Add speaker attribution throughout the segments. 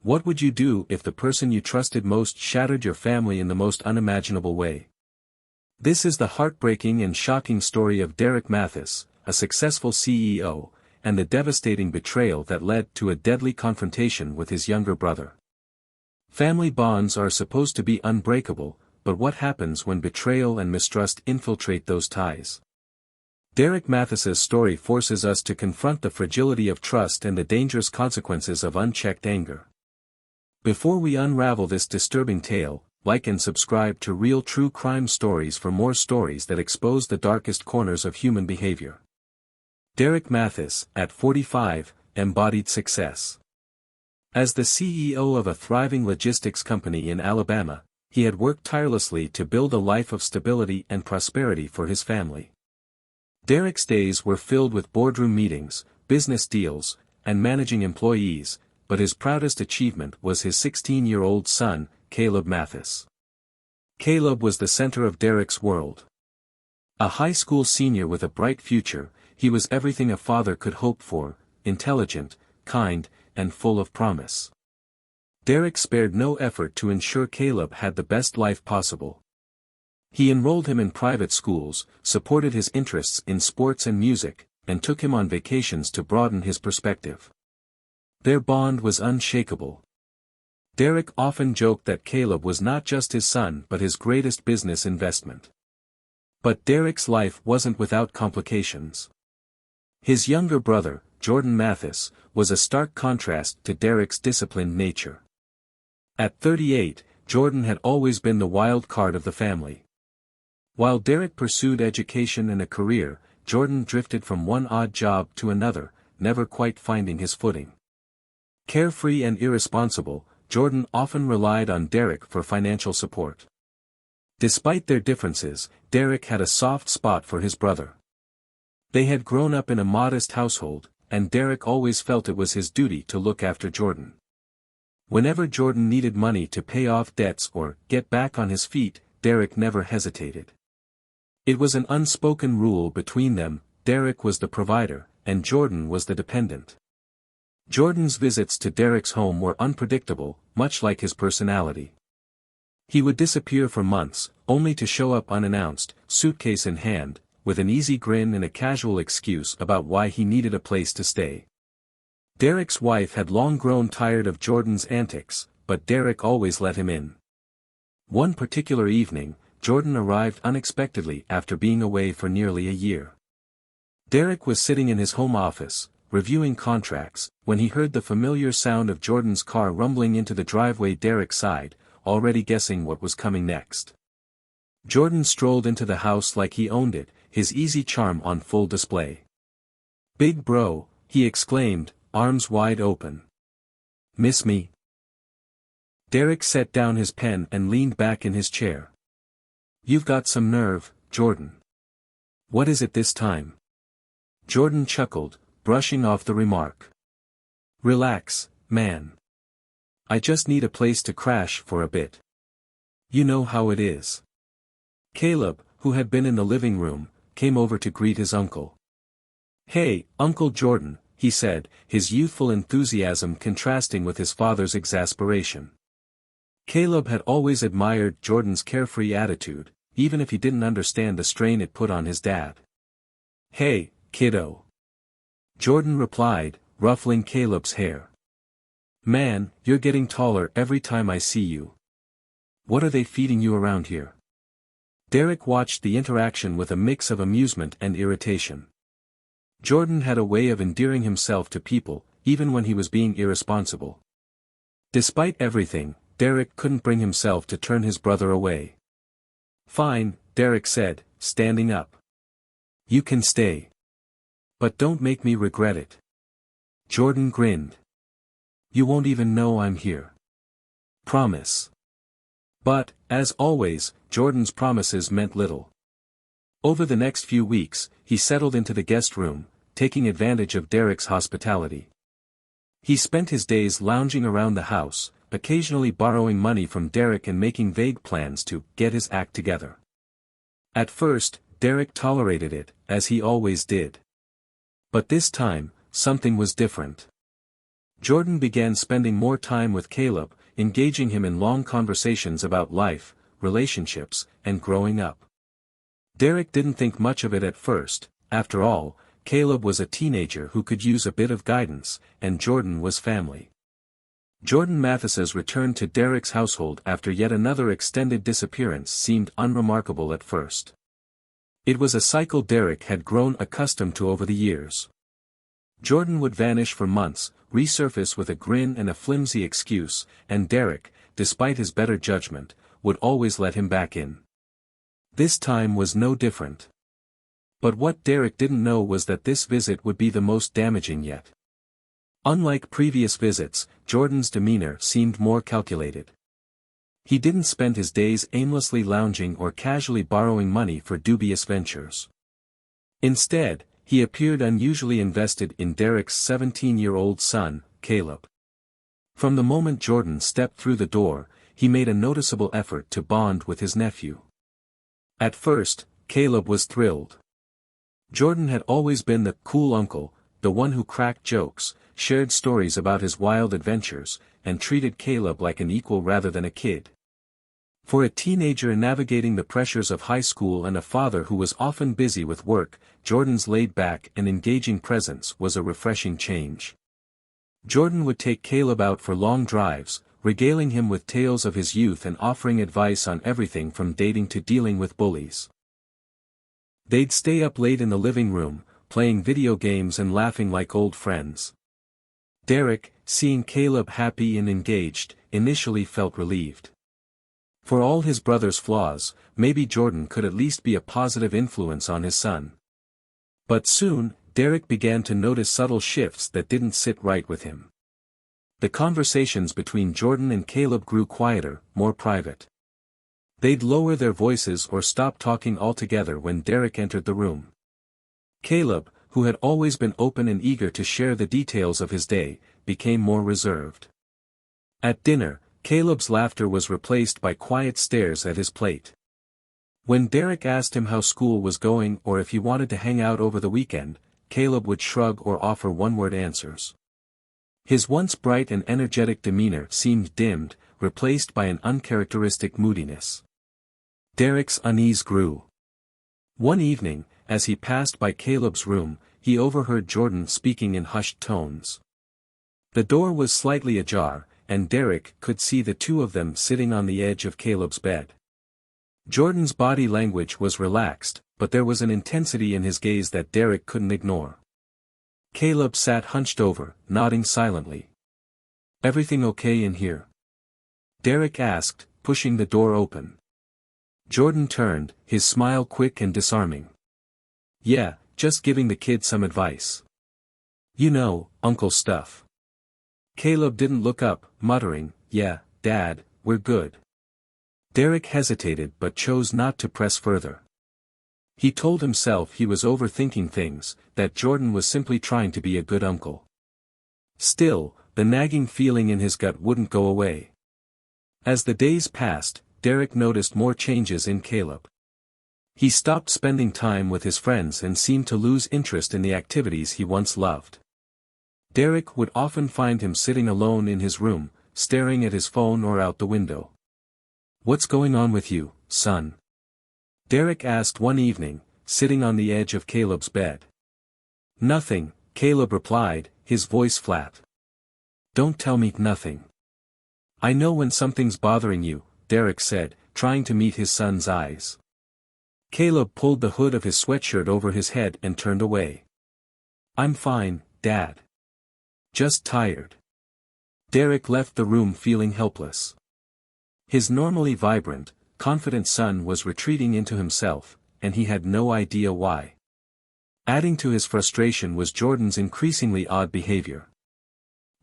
Speaker 1: What would you do if the person you trusted most shattered your family in the most unimaginable way? This is the heartbreaking and shocking story of Derek Mathis, a successful CEO, and the devastating betrayal that led to a deadly confrontation with his younger brother. Family bonds are supposed to be unbreakable, but what happens when betrayal and mistrust infiltrate those ties? Derek Mathis's story forces us to confront the fragility of trust and the dangerous consequences of unchecked anger. Before we unravel this disturbing tale, like and subscribe to Real True Crime Stories for more stories that expose the darkest corners of human behavior. Derek Mathis, at 45, embodied success. As the CEO of a thriving logistics company in Alabama, he had worked tirelessly to build a life of stability and prosperity for his family. Derek's days were filled with boardroom meetings, business deals, and managing employees, but his proudest achievement was his 16-year-old son, Caleb Mathis. Caleb was the center of Derek's world. A high school senior with a bright future, he was everything a father could hope for: intelligent, kind, and full of promise. Derek spared no effort to ensure Caleb had the best life possible. He enrolled him in private schools, supported his interests in sports and music, and took him on vacations to broaden his perspective. Their bond was unshakable. Derek often joked that Caleb was not just his son but his greatest business investment. But Derek's life wasn't without complications. His younger brother, Jordan Mathis, was a stark contrast to Derek's disciplined nature. At 38, Jordan had always been the wild card of the family. While Derek pursued education and a career, Jordan drifted from one odd job to another, never quite finding his footing. Carefree and irresponsible, Jordan often relied on Derek for financial support. Despite their differences, Derek had a soft spot for his brother. They had grown up in a modest household, and Derek always felt it was his duty to look after Jordan. Whenever Jordan needed money to pay off debts or get back on his feet, Derek never hesitated. It was an unspoken rule between them: Derek was the provider, and Jordan was the dependent. Jordan's visits to Derek's home were unpredictable, much like his personality. He would disappear for months, only to show up unannounced, suitcase in hand, with an easy grin and a casual excuse about why he needed a place to stay. Derek's wife had long grown tired of Jordan's antics, but Derek always let him in. One particular evening, Jordan arrived unexpectedly after being away for nearly a year. Derek was sitting in his home office, reviewing contracts, when he heard the familiar sound of Jordan's car rumbling into the driveway. Derek sighed, already guessing what was coming next. Jordan strolled into the house like he owned it, his easy charm on full display. "Big bro," he exclaimed, arms wide open. "Miss me?" Derek set down his pen and leaned back in his chair. "You've got some nerve, Jordan. What is it this time?" Jordan chuckled, brushing off the remark. "Relax, man. I just need a place to crash for a bit. You know how it is." Caleb, who had been in the living room, came over to greet his uncle. "Hey, Uncle Jordan," he said, his youthful enthusiasm contrasting with his father's exasperation. Caleb had always admired Jordan's carefree attitude, even if he didn't understand the strain it put on his dad. "Hey, kiddo," Jordan replied, ruffling Caleb's hair. "Man, you're getting taller every time I see you. What are they feeding you around here?" Derek watched the interaction with a mix of amusement and irritation. Jordan had a way of endearing himself to people, even when he was being irresponsible. Despite everything, Derek couldn't bring himself to turn his brother away. "Fine," Derek said, standing up. "You can stay. But don't make me regret it." Jordan grinned. "You won't even know I'm here. Promise." But, as always, Jordan's promises meant little. Over the next few weeks, he settled into the guest room, taking advantage of Derek's hospitality. He spent his days lounging around the house, occasionally borrowing money from Derek and making vague plans to get his act together. At first, Derek tolerated it, as he always did. But this time, something was different. Jordan began spending more time with Caleb, engaging him in long conversations about life, relationships, and growing up. Derek didn't think much of it at first. After all, Caleb was a teenager who could use a bit of guidance, and Jordan was family. Jordan Mathis's return to Derek's household after yet another extended disappearance seemed unremarkable at first. It was a cycle Derek had grown accustomed to over the years. Jordan would vanish for months, resurface with a grin and a flimsy excuse, and Derek, despite his better judgment, would always let him back in. This time was no different. But what Derek didn't know was that this visit would be the most damaging yet. Unlike previous visits, Jordan's demeanor seemed more calculated. He didn't spend his days aimlessly lounging or casually borrowing money for dubious ventures. Instead, he appeared unusually invested in Derek's 17-year-old son, Caleb. From the moment Jordan stepped through the door, he made a noticeable effort to bond with his nephew. At first, Caleb was thrilled. Jordan had always been the cool uncle, the one who cracked jokes, shared stories about his wild adventures, and treated Caleb like an equal rather than a kid. For a teenager navigating the pressures of high school and a father who was often busy with work, Jordan's laid-back and engaging presence was a refreshing change. Jordan would take Caleb out for long drives, regaling him with tales of his youth and offering advice on everything from dating to dealing with bullies. They'd stay up late in the living room, playing video games and laughing like old friends. Derek, seeing Caleb happy and engaged, initially felt relieved. For all his brother's flaws, maybe Jordan could at least be a positive influence on his son. But soon, Derek began to notice subtle shifts that didn't sit right with him. The conversations between Jordan and Caleb grew quieter, more private. They'd lower their voices or stop talking altogether when Derek entered the room. Caleb, who had always been open and eager to share the details of his day, became more reserved. At dinner, Caleb's laughter was replaced by quiet stares at his plate. When Derek asked him how school was going or if he wanted to hang out over the weekend, Caleb would shrug or offer one-word answers. His once bright and energetic demeanor seemed dimmed, replaced by an uncharacteristic moodiness. Derek's unease grew. One evening, as he passed by Caleb's room, he overheard Jordan speaking in hushed tones. The door was slightly ajar, and Derek could see the two of them sitting on the edge of Caleb's bed. Jordan's body language was relaxed, but there was an intensity in his gaze that Derek couldn't ignore. Caleb sat hunched over, nodding silently. "Everything okay in here?" Derek asked, pushing the door open. Jordan turned, his smile quick and disarming. "Yeah, just giving the kid some advice. You know, uncle stuff." Caleb didn't look up, muttering, "Yeah, Dad, we're good." Derek hesitated but chose not to press further. He told himself he was overthinking things, that Jordan was simply trying to be a good uncle. Still, the nagging feeling in his gut wouldn't go away. As the days passed, Derek noticed more changes in Caleb. He stopped spending time with his friends and seemed to lose interest in the activities he once loved. Derek would often find him sitting alone in his room, staring at his phone or out the window. "What's going on with you, son?" Derek asked one evening, sitting on the edge of Caleb's bed. "Nothing," Caleb replied, his voice flat. "Don't tell me nothing." "I know when something's bothering you," Derek said, trying to meet his son's eyes. Caleb pulled the hood of his sweatshirt over his head and turned away. "I'm fine, Dad. Just tired." Derek left the room feeling helpless. His normally vibrant, confident son was retreating into himself, and he had no idea why. Adding to his frustration was Jordan's increasingly odd behavior.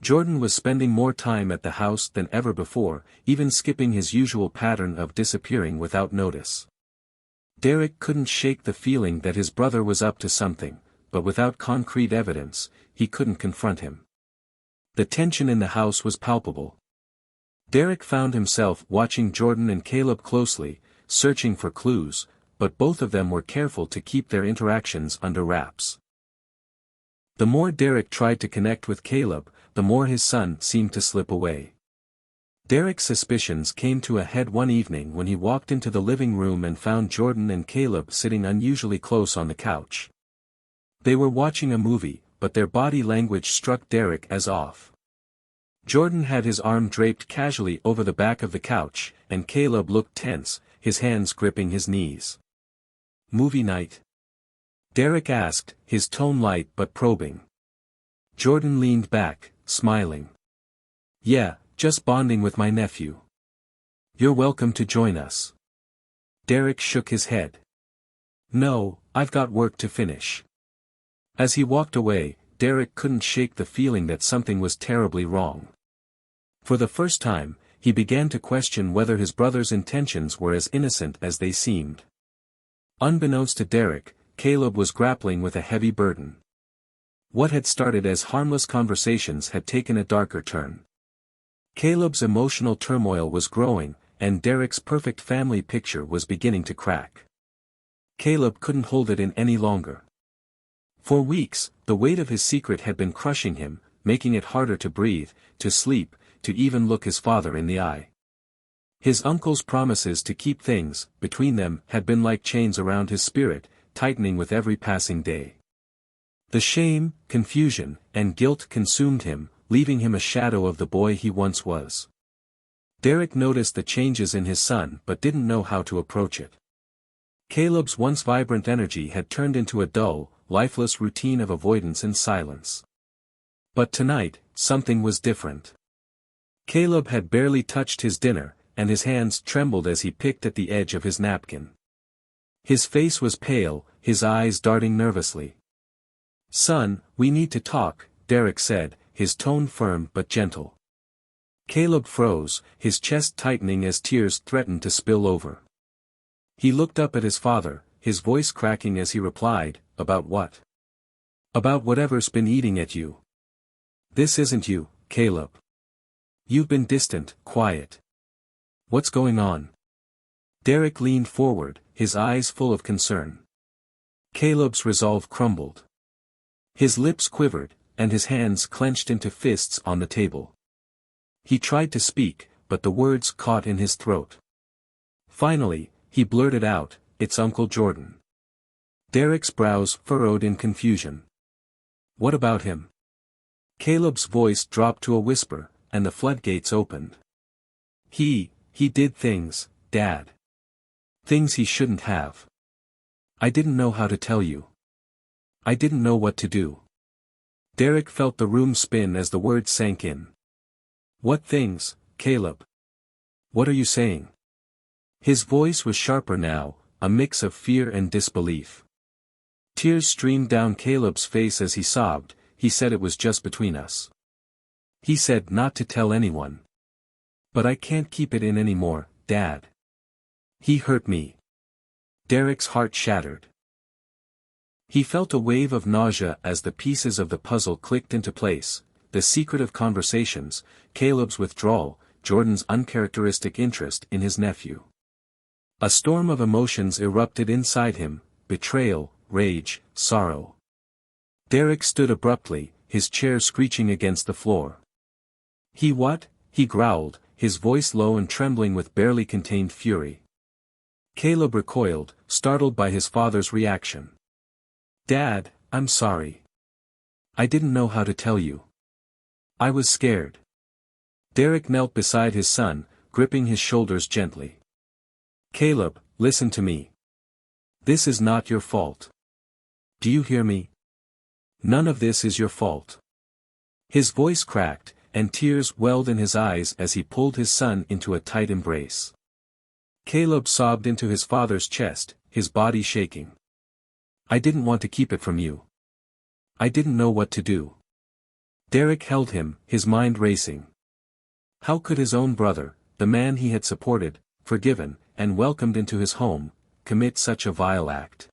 Speaker 1: Jordan was spending more time at the house than ever before, even skipping his usual pattern of disappearing without notice. Derek couldn't shake the feeling that his brother was up to something, but without concrete evidence, he couldn't confront him. The tension in the house was palpable. Derek found himself watching Jordan and Caleb closely, searching for clues, but both of them were careful to keep their interactions under wraps. The more Derek tried to connect with Caleb, the more his son seemed to slip away. Derek's suspicions came to a head one evening when he walked into the living room and found Jordan and Caleb sitting unusually close on the couch. They were watching a movie, but their body language struck Derek as off. Jordan had his arm draped casually over the back of the couch, and Caleb looked tense, his hands gripping his knees. "Movie night?" Derek asked, his tone light but probing. Jordan leaned back, smiling. "Yeah, just bonding with my nephew. You're welcome to join us." Derek shook his head. "No, I've got work to finish." As he walked away, Derek couldn't shake the feeling that something was terribly wrong. For the first time, he began to question whether his brother's intentions were as innocent as they seemed. Unbeknownst to Derek, Caleb was grappling with a heavy burden. What had started as harmless conversations had taken a darker turn. Caleb's emotional turmoil was growing, and Derek's perfect family picture was beginning to crack. Caleb couldn't hold it in any longer. For weeks, the weight of his secret had been crushing him, making it harder to breathe, to sleep, to even look his father in the eye. His uncle's promises to keep things, between them, had been like chains around his spirit, tightening with every passing day. The shame, confusion, and guilt consumed him, leaving him a shadow of the boy he once was. Derek noticed the changes in his son but didn't know how to approach it. Caleb's once vibrant energy had turned into a dull, lifeless routine of avoidance and silence. But tonight, something was different. Caleb had barely touched his dinner, and his hands trembled as he picked at the edge of his napkin. His face was pale, his eyes darting nervously. "Son, we need to talk," Derek said, his tone firm but gentle. Caleb froze, his chest tightening as tears threatened to spill over. He looked up at his father, his voice cracking as he replied, "About what?" "About whatever's been eating at you. This isn't you, Caleb. You've been distant, quiet. What's going on?" Derek leaned forward, his eyes full of concern. Caleb's resolve crumbled. His lips quivered, and his hands clenched into fists on the table. He tried to speak, but the words caught in his throat. Finally, he blurted out, "It's Uncle Jordan." Derek's brows furrowed in confusion. "What about him?" Caleb's voice dropped to a whisper, and the floodgates opened. He did things, Dad. Things he shouldn't have. I didn't know how to tell you. I didn't know what to do." Derek felt the room spin as the words sank in. "What things, Caleb? What are you saying?" His voice was sharper now, a mix of fear and disbelief. Tears streamed down Caleb's face as he sobbed. "He said it was just between us. He said not to tell anyone. But I can't keep it in anymore, Dad. He hurt me." Derek's heart shattered. He felt a wave of nausea as the pieces of the puzzle clicked into place: the secretive conversations, Caleb's withdrawal, Jordan's uncharacteristic interest in his nephew. A storm of emotions erupted inside him: betrayal, rage, sorrow. Derek stood abruptly, his chair screeching against the floor. What?" he growled, his voice low and trembling with barely contained fury. Caleb recoiled, startled by his father's reaction. "Dad, I'm sorry. I didn't know how to tell you. I was scared." Derek knelt beside his son, gripping his shoulders gently. "Caleb, listen to me. This is not your fault. Do you hear me? None of this is your fault." His voice cracked, and tears welled in his eyes as he pulled his son into a tight embrace. Caleb sobbed into his father's chest, his body shaking. "I didn't want to keep it from you. I didn't know what to do." Derek held him, his mind racing. How could his own brother, the man he had supported, forgiven, and welcomed into his home, commit such a vile act?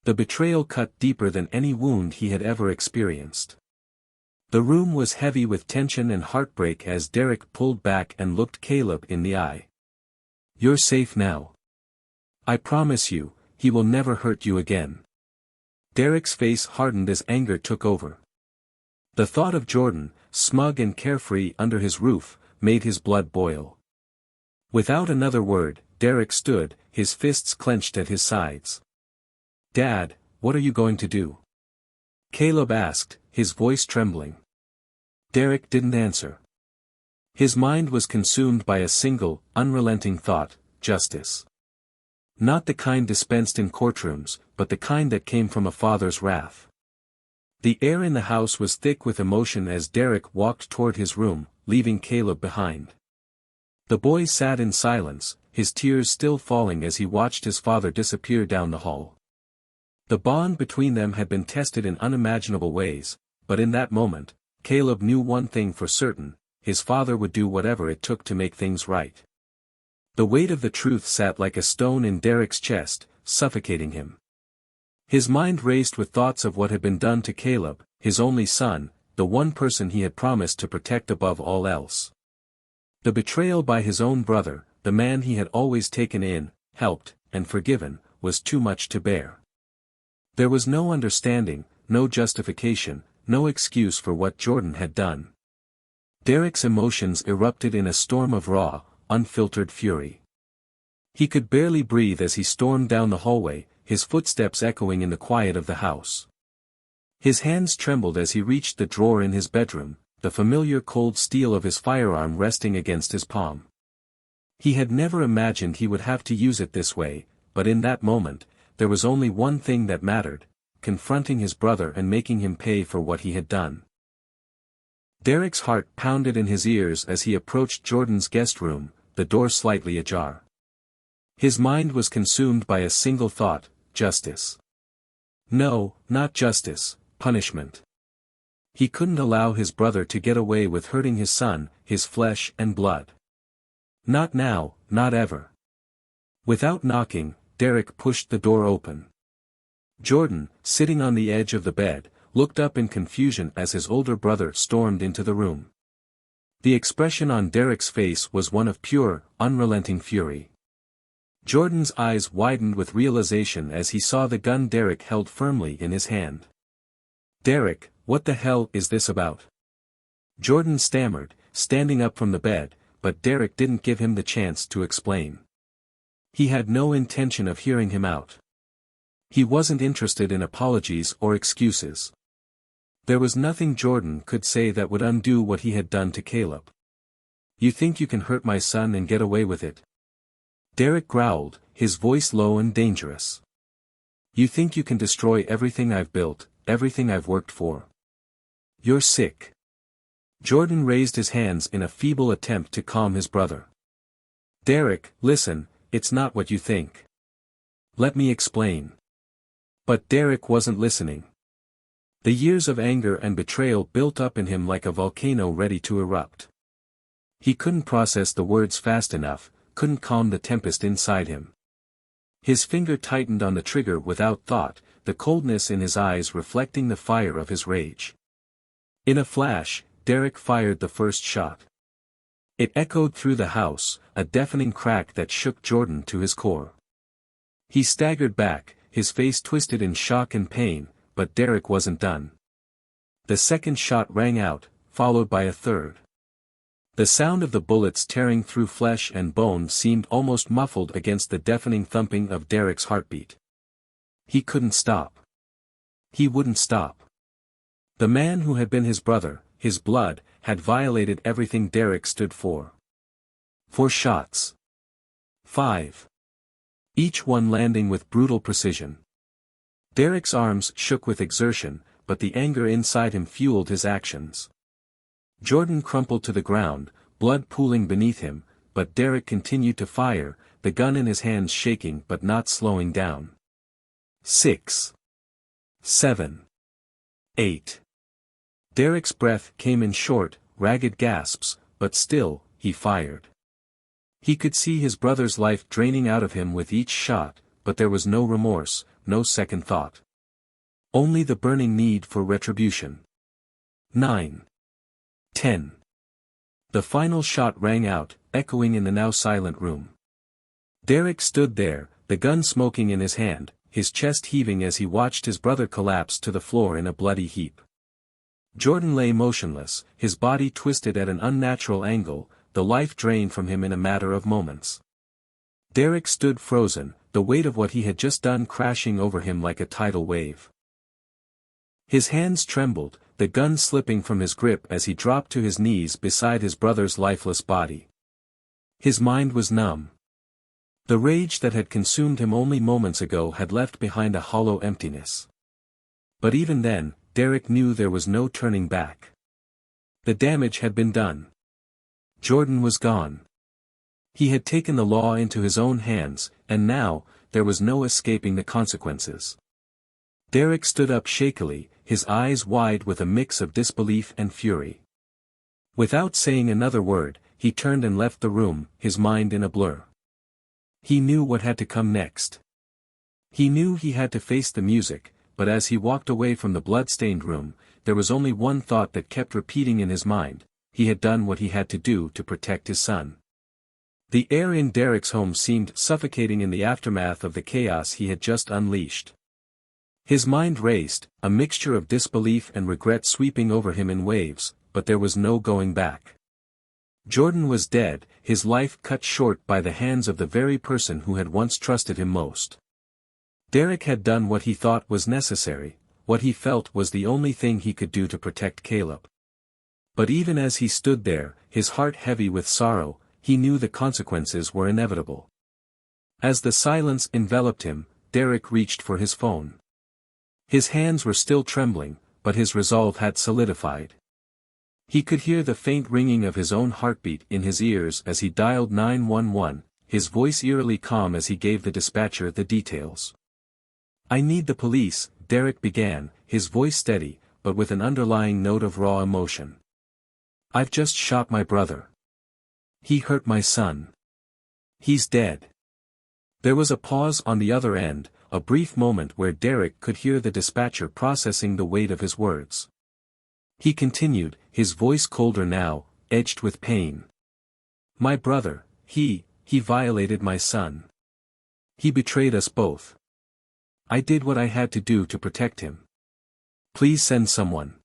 Speaker 1: The betrayal cut deeper than any wound he had ever experienced. The room was heavy with tension and heartbreak as Derek pulled back and looked Caleb in the eye. "You're safe now. I promise you, he will never hurt you again." Derek's face hardened as anger took over. The thought of Jordan, smug and carefree under his roof, made his blood boil. Without another word, Derek stood, his fists clenched at his sides. "Dad, what are you going to do?" Caleb asked, his voice trembling. Derek didn't answer. His mind was consumed by a single, unrelenting thought: justice. Not the kind dispensed in courtrooms, but the kind that came from a father's wrath. The air in the house was thick with emotion as Derek walked toward his room, leaving Caleb behind. The boy sat in silence, his tears still falling as he watched his father disappear down the hall. The bond between them had been tested in unimaginable ways, but in that moment, Caleb knew one thing for certain: his father would do whatever it took to make things right. The weight of the truth sat like a stone in Derek's chest, suffocating him. His mind raced with thoughts of what had been done to Caleb, his only son, the one person he had promised to protect above all else. The betrayal by his own brother, the man he had always taken in, helped, and forgiven, was too much to bear. There was no understanding, no justification, no excuse for what Jordan had done. Derek's emotions erupted in a storm of raw, unfiltered fury. He could barely breathe as he stormed down the hallway, his footsteps echoing in the quiet of the house. His hands trembled as he reached the drawer in his bedroom, the familiar cold steel of his firearm resting against his palm. He had never imagined he would have to use it this way, but in that moment, there was only one thing that mattered: confronting his brother and making him pay for what he had done. Derek's heart pounded in his ears as he approached Jordan's guest room, the door slightly ajar. His mind was consumed by a single thought: justice. No, not justice, punishment. He couldn't allow his brother to get away with hurting his son, his flesh and blood. Not now, not ever. Without knocking, Derek pushed the door open. Jordan, sitting on the edge of the bed, looked up in confusion as his older brother stormed into the room. The expression on Derek's face was one of pure, unrelenting fury. Jordan's eyes widened with realization as he saw the gun Derek held firmly in his hand. "Derek, what the hell is this about?" Jordan stammered, standing up from the bed, but Derek didn't give him the chance to explain. He had no intention of hearing him out. He wasn't interested in apologies or excuses. There was nothing Jordan could say that would undo what he had done to Caleb. "You think you can hurt my son and get away with it?" Derek growled, his voice low and dangerous. "You think you can destroy everything I've built, everything I've worked for? You're sick." Jordan raised his hands in a feeble attempt to calm his brother. "Derek, listen, it's not what you think. Let me explain." But Derek wasn't listening. The years of anger and betrayal built up in him like a volcano ready to erupt. He couldn't process the words fast enough, couldn't calm the tempest inside him. His finger tightened on the trigger without thought, the coldness in his eyes reflecting the fire of his rage. In a flash, Derek fired the first shot. It echoed through the house, a deafening crack that shook Jordan to his core. He staggered back, his face twisted in shock and pain, but Derek wasn't done. The second shot rang out, followed by a third. The sound of the bullets tearing through flesh and bone seemed almost muffled against the deafening thumping of Derek's heartbeat. He couldn't stop. He wouldn't stop. The man who had been his brother, his blood, had violated everything Derek stood for. 4 shots. 5. Each one landing with brutal precision. Derek's arms shook with exertion, but the anger inside him fueled his actions. Jordan crumpled to the ground, blood pooling beneath him, but Derek continued to fire, the gun in his hands shaking but not slowing down. 6. 7. 8. Derek's breath came in short, ragged gasps, but still, he fired. He could see his brother's life draining out of him with each shot, but there was no remorse, no second thought. Only the burning need for retribution. 9. 10. The final shot rang out, echoing in the now silent room. Derek stood there, the gun smoking in his hand, his chest heaving as he watched his brother collapse to the floor in a bloody heap. Jordan lay motionless, his body twisted at an unnatural angle, the life drained from him in a matter of moments. Derek stood frozen, the weight of what he had just done crashing over him like a tidal wave. His hands trembled, the gun slipping from his grip as he dropped to his knees beside his brother's lifeless body. His mind was numb. The rage that had consumed him only moments ago had left behind a hollow emptiness. But even then, Derek knew there was no turning back. The damage had been done. Jordan was gone. He had taken the law into his own hands, and now, there was no escaping the consequences. Derek stood up shakily, his eyes wide with a mix of disbelief and fury. Without saying another word, he turned and left the room, his mind in a blur. He knew what had to come next. He knew he had to face the music, but as he walked away from the blood-stained room, there was only one thought that kept repeating in his mind: he had done what he had to do to protect his son. The air in Derek's home seemed suffocating in the aftermath of the chaos he had just unleashed. His mind raced, a mixture of disbelief and regret sweeping over him in waves, but there was no going back. Jordan was dead, his life cut short by the hands of the very person who had once trusted him most. Derek had done what he thought was necessary, what he felt was the only thing he could do to protect Caleb. But even as he stood there, his heart heavy with sorrow, he knew the consequences were inevitable. As the silence enveloped him, Derek reached for his phone. His hands were still trembling, but his resolve had solidified. He could hear the faint ringing of his own heartbeat in his ears as he dialed 911, his voice eerily calm as he gave the dispatcher the details. "I need the police," Derek began, his voice steady, but with an underlying note of raw emotion. "I've just shot my brother. He hurt my son. He's dead." There was a pause on the other end, a brief moment where Derek could hear the dispatcher processing the weight of his words. He continued, his voice colder now, edged with pain. "My brother, he violated my son. He betrayed us both. I did what I had to do to protect him. Please send someone.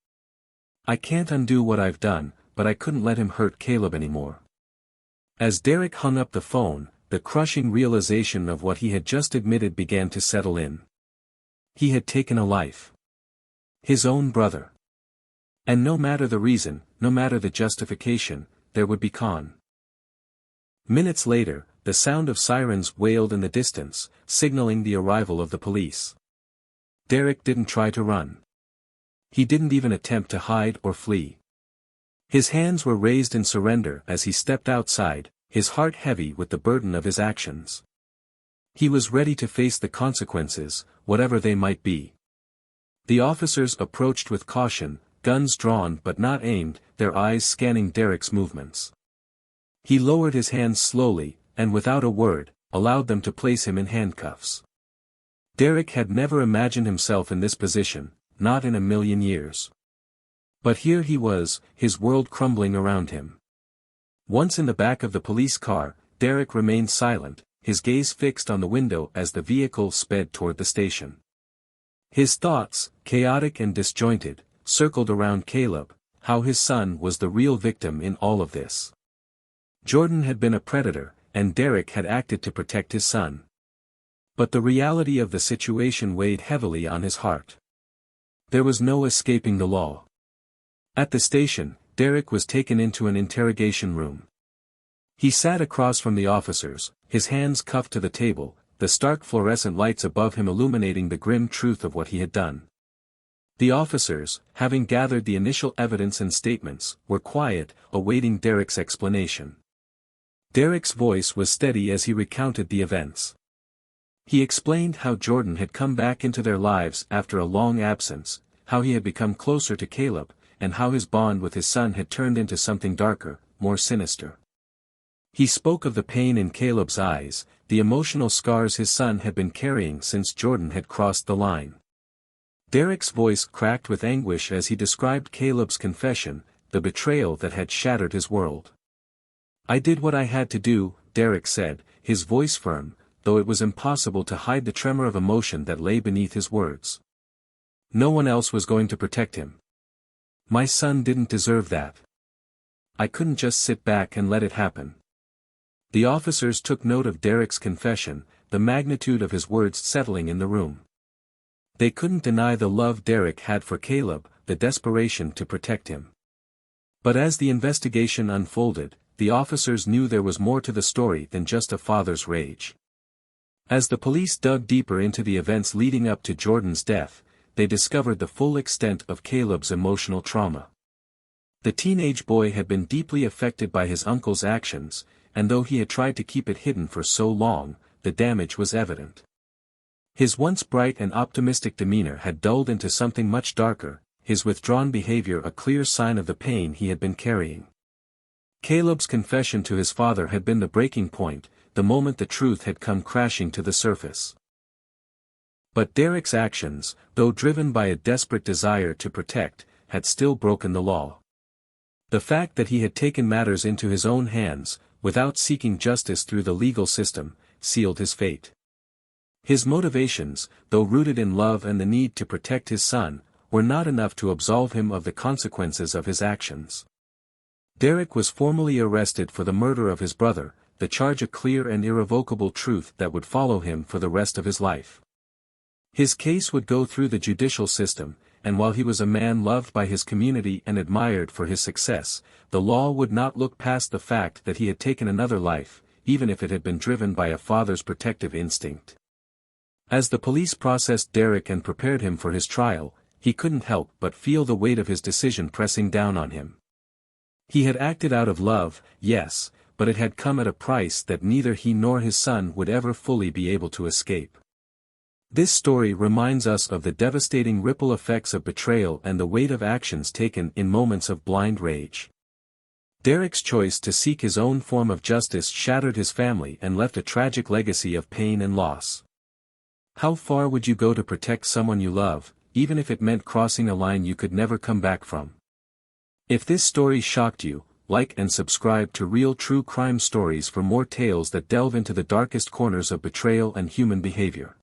Speaker 1: I can't undo what I've done, but I couldn't let him hurt Caleb anymore." As Derek hung up the phone, the crushing realization of what he had just admitted began to settle in. He had taken a life. His own brother. And no matter the reason, no matter the justification, there would be con. Minutes later, the sound of sirens wailed in the distance, signaling the arrival of the police. Derek didn't try to run. He didn't even attempt to hide or flee. His hands were raised in surrender as he stepped outside, his heart heavy with the burden of his actions. He was ready to face the consequences, whatever they might be. The officers approached with caution, guns drawn but not aimed, their eyes scanning Derek's movements. He lowered his hands slowly, and without a word, allowed them to place him in handcuffs. Derek had never imagined himself in this position, not in a million years. But here he was, his world crumbling around him. Once in the back of the police car, Derek remained silent, his gaze fixed on the window as the vehicle sped toward the station. His thoughts, chaotic and disjointed, circled around Caleb, how his son was the real victim in all of this. Jordan had been a predator, and Derek had acted to protect his son. But the reality of the situation weighed heavily on his heart. There was no escaping the law. At the station, Derek was taken into an interrogation room. He sat across from the officers, his hands cuffed to the table, the stark fluorescent lights above him illuminating the grim truth of what he had done. The officers, having gathered the initial evidence and statements, were quiet, awaiting Derek's explanation. Derek's voice was steady as he recounted the events. He explained how Jordan had come back into their lives after a long absence, how he had become closer to Caleb, and how his bond with his son had turned into something darker, more sinister. He spoke of the pain in Caleb's eyes, the emotional scars his son had been carrying since Jordan had crossed the line. Derek's voice cracked with anguish as he described Caleb's confession, the betrayal that had shattered his world. "I did what I had to do," Derek said, his voice firm, though it was impossible to hide the tremor of emotion that lay beneath his words. "No one else was going to protect him. My son didn't deserve that. I couldn't just sit back and let it happen. The officers took note of Derek's confession, the magnitude of his words settling in the room. They couldn't deny the love Derek had for Caleb, the desperation to protect him. But as the investigation unfolded, the officers knew there was more to the story than just a father's rage. As the police dug deeper into the events leading up to Jordan's death, they discovered the full extent of Caleb's emotional trauma. The teenage boy had been deeply affected by his uncle's actions, and though he had tried to keep it hidden for so long, the damage was evident. His once bright and optimistic demeanor had dulled into something much darker, his withdrawn behavior a clear sign of the pain he had been carrying. Caleb's confession to his father had been the breaking point, the moment the truth had come crashing to the surface. But Derek's actions, though driven by a desperate desire to protect, had still broken the law. The fact that he had taken matters into his own hands, without seeking justice through the legal system, sealed his fate. His motivations, though rooted in love and the need to protect his son, were not enough to absolve him of the consequences of his actions. Derek was formally arrested for the murder of his brother, the charge a clear and irrevocable truth that would follow him for the rest of his life. His case would go through the judicial system, and while he was a man loved by his community and admired for his success, the law would not look past the fact that he had taken another life, even if it had been driven by a father's protective instinct. As the police processed Derek and prepared him for his trial, he couldn't help but feel the weight of his decision pressing down on him. He had acted out of love, yes, but it had come at a price that neither he nor his son would ever fully be able to escape. This story reminds us of the devastating ripple effects of betrayal and the weight of actions taken in moments of blind rage. Derek's choice to seek his own form of justice shattered his family and left a tragic legacy of pain and loss. How far would you go to protect someone you love, even if it meant crossing a line you could never come back from? If this story shocked you, like and subscribe to Real True Crime Stories for more tales that delve into the darkest corners of betrayal and human behavior.